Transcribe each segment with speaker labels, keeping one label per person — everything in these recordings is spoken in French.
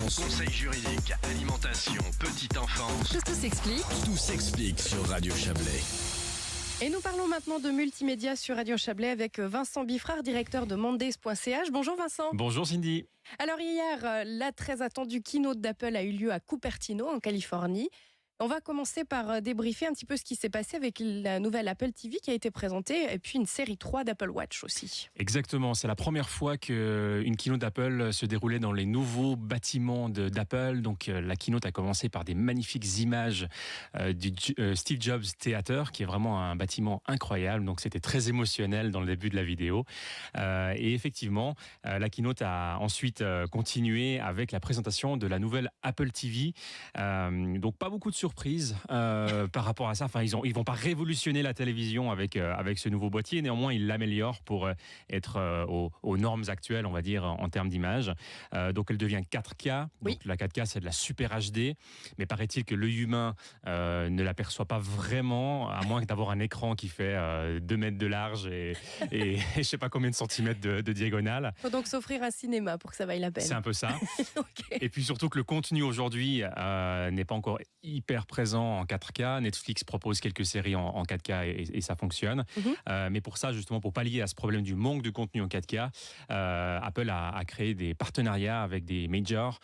Speaker 1: Conseils juridiques, alimentation, petite enfance.
Speaker 2: Tout s'explique.
Speaker 1: Tout s'explique sur Radio Chablais.
Speaker 2: Et nous parlons maintenant de multimédia sur Radio Chablais avec Vincent Biffrard, directeur de mondays.ch. Bonjour Vincent.
Speaker 3: Bonjour Cindy.
Speaker 2: Alors hier, la très attendue keynote d'Apple a eu lieu à Cupertino en Californie. On va commencer par débriefer un petit peu ce qui s'est passé avec la nouvelle Apple TV qui a été présentée et puis une série 3 d'Apple Watch aussi.
Speaker 3: Exactement, c'est la première fois qu'une keynote d'Apple se déroulait dans les nouveaux bâtiments d'Apple. Donc la keynote a commencé par des magnifiques images du Steve Jobs Theater, qui est vraiment un bâtiment incroyable. Donc c'était très émotionnel dans le début de la vidéo. Et effectivement, la keynote a ensuite continué avec la présentation de la nouvelle Apple TV. Donc pas beaucoup de surprise par rapport à ça. Enfin, ils vont pas révolutionner la télévision avec ce nouveau boîtier. Néanmoins, ils l'améliorent pour être aux normes actuelles, on va dire, en termes d'image. Donc, elle devient 4K.
Speaker 2: Oui.
Speaker 3: Donc, la 4K, c'est de la super HD. Mais paraît-il que l'œil humain ne l'aperçoit pas vraiment, à moins d'avoir un écran qui fait 2 mètres de large et je sais pas combien de centimètres de diagonale.
Speaker 2: Il faut donc s'offrir un cinéma pour que ça vaille la peine.
Speaker 3: C'est un peu ça.
Speaker 2: Okay.
Speaker 3: Et puis surtout que le contenu aujourd'hui n'est pas encore hyper présent en 4K. Netflix propose quelques séries en 4K et ça fonctionne. Mais pour ça, justement, pour pallier à ce problème du manque de contenu en 4K, Apple a créé des partenariats avec des majors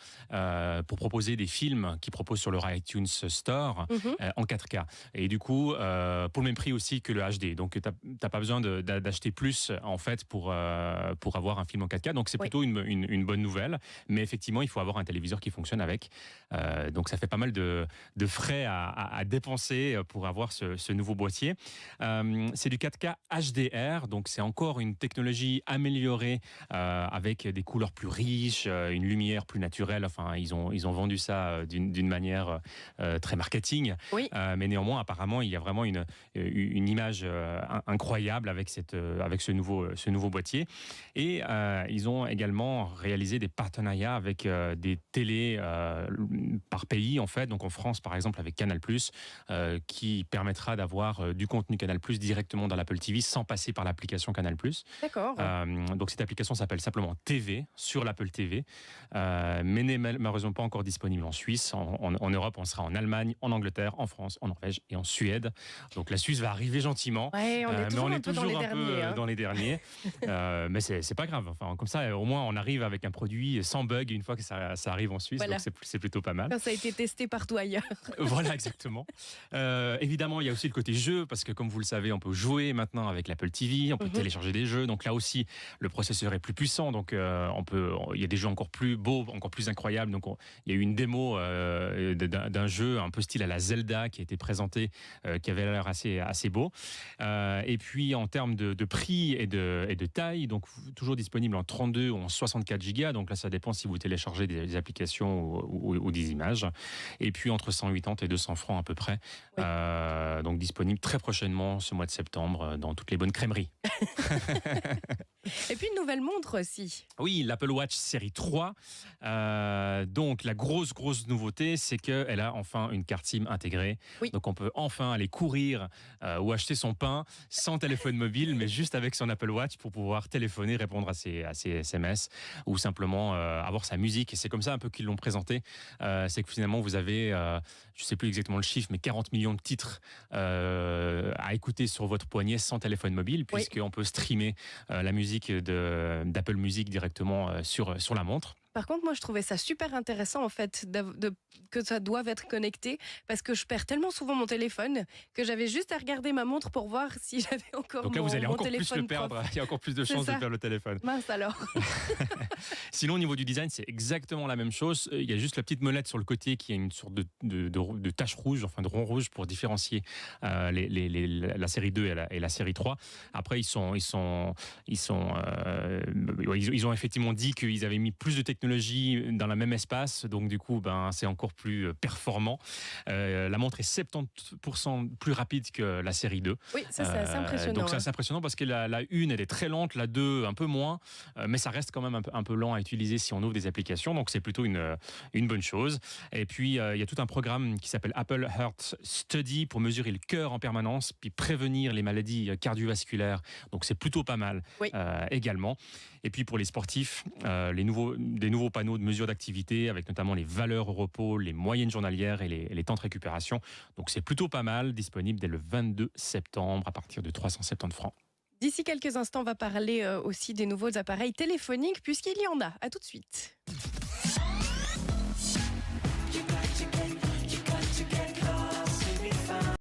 Speaker 3: pour proposer des films qu'ils proposent sur leur iTunes Store en 4K. Et du coup, pour le même prix aussi que le HD. Donc, t'as pas besoin d'acheter plus, en fait, pour avoir un film en 4K. Donc, c'est plutôt une bonne nouvelle. Mais effectivement, il faut avoir un téléviseur qui fonctionne avec. Donc, ça fait pas mal de frais à dépenser pour avoir ce nouveau boîtier. C'est du 4K HDR, donc c'est encore une technologie améliorée avec des couleurs plus riches, une lumière plus naturelle. Enfin, ils ont vendu ça d'une manière très marketing.
Speaker 2: Oui.
Speaker 3: Mais néanmoins, apparemment, il y a vraiment une image incroyable avec ce nouveau boîtier. Et ils ont également réalisé des partenariats avec des télés par pays, en fait. Donc en France, par exemple, avec Canal+, qui permettra d'avoir du contenu Canal+ directement dans l'Apple TV sans passer par l'application Canal+.
Speaker 2: D'accord.
Speaker 3: Donc cette application s'appelle simplement TV sur l'Apple TV, mais n'est malheureusement pas encore disponible en Suisse. En Europe, on sera en Allemagne, en Angleterre, en France, en Norvège et en Suède. Donc la Suisse va arriver gentiment.
Speaker 2: Ouais, on est toujours
Speaker 3: mais
Speaker 2: un peu
Speaker 3: dans les derniers. Mais c'est pas grave. Enfin, comme ça, au moins, on arrive avec un produit sans bug une fois que ça arrive en Suisse.
Speaker 2: Voilà.
Speaker 3: Donc c'est plutôt pas mal.
Speaker 2: Quand ça a été testé partout ailleurs.
Speaker 3: Voilà, exactement. Évidemment, il y a aussi le côté jeu, parce que comme vous le savez, on peut jouer maintenant avec l'Apple TV, on peut télécharger des jeux. Donc là aussi, le processeur est plus puissant. Donc il y a des jeux encore plus beaux, encore plus incroyables. Donc il y a eu une démo d'un jeu un peu style à la Zelda qui a été présenté, qui avait l'air assez beau. Et puis en termes de prix et de taille, donc toujours disponible en 32 ou en 64 Go. Donc là, ça dépend si vous téléchargez des applications ou des images. Et puis entre 180 et 200 francs à peu près.
Speaker 2: Oui.
Speaker 3: Donc disponible très prochainement ce mois de septembre dans toutes les bonnes crèmeries.
Speaker 2: Et puis une nouvelle montre aussi.
Speaker 3: Oui, l'Apple Watch série 3. Donc la grosse nouveauté, c'est qu'elle a enfin une carte SIM intégrée.
Speaker 2: Oui.
Speaker 3: Donc on peut enfin aller courir ou acheter son pain sans téléphone mobile, mais juste avec son Apple Watch pour pouvoir téléphoner, répondre à ses SMS ou simplement avoir sa musique. Et c'est comme ça un peu qu'ils l'ont présenté. C'est que finalement vous avez, je sais plus exactement le chiffre, mais 40 millions de titres à écouter sur votre poignet sans téléphone mobile, puisqu'on peut streamer la musique d'Apple Music directement sur la montre.
Speaker 2: Par contre, moi, je trouvais ça super intéressant, en fait, que ça doive être connecté, parce que je perds tellement souvent mon téléphone que j'avais juste à regarder ma montre pour voir si j'avais encore mon téléphone.
Speaker 3: Donc là, vous allez encore plus le perdre. Il y a encore plus de chances de perdre le téléphone.
Speaker 2: Mince alors.
Speaker 3: Sinon, au niveau du design, c'est exactement la même chose. Il y a juste la petite molette sur le côté qui a une sorte de tache rouge, enfin de rond rouge pour différencier la série 2 et la série 3. Après, ils ont effectivement dit qu'ils avaient mis plus de technologie dans le même espace, donc du coup, c'est encore plus performant. La montre est 70% plus rapide que la série 2.
Speaker 2: Oui, ça c'est assez impressionnant.
Speaker 3: Donc c'est assez impressionnant parce que la 1, elle est très lente, la 2, un peu moins, mais ça reste quand même un peu lent à utiliser si on ouvre des applications, donc c'est plutôt une bonne chose. Et puis, il y a tout un programme qui s'appelle Apple Heart Study pour mesurer le cœur en permanence, puis prévenir les maladies cardiovasculaires, donc c'est plutôt pas mal également. Et puis pour les sportifs, des nouveaux panneaux de mesure d'activité avec notamment les valeurs au repos, les moyennes journalières et les temps de récupération. Donc c'est plutôt pas mal, disponible dès le 22 septembre à partir de 370 francs.
Speaker 2: D'ici quelques instants, on va parler aussi des nouveaux appareils téléphoniques puisqu'il y en a. À tout de suite.